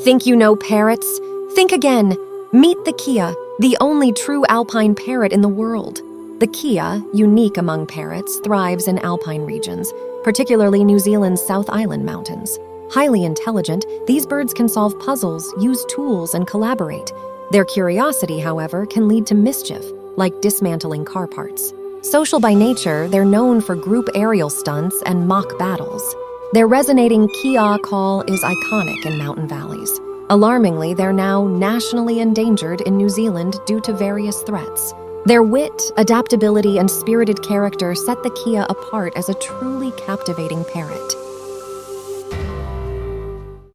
Think you know parrots? Think again. Meet the kea, the only true alpine parrot in the world. The kea, unique among parrots, thrives in alpine regions, particularly New Zealand's South Island mountains. Highly intelligent, these birds can solve puzzles, use tools, and collaborate. Their curiosity, however, can lead to mischief, like dismantling car parts. Social by nature, they're known for group aerial stunts and mock battles. Their resonating kea call is iconic in mountain valleys. Alarmingly, they're now nationally endangered in New Zealand due to various threats. Their wit, adaptability, and spirited character set the kea apart as a truly captivating parrot.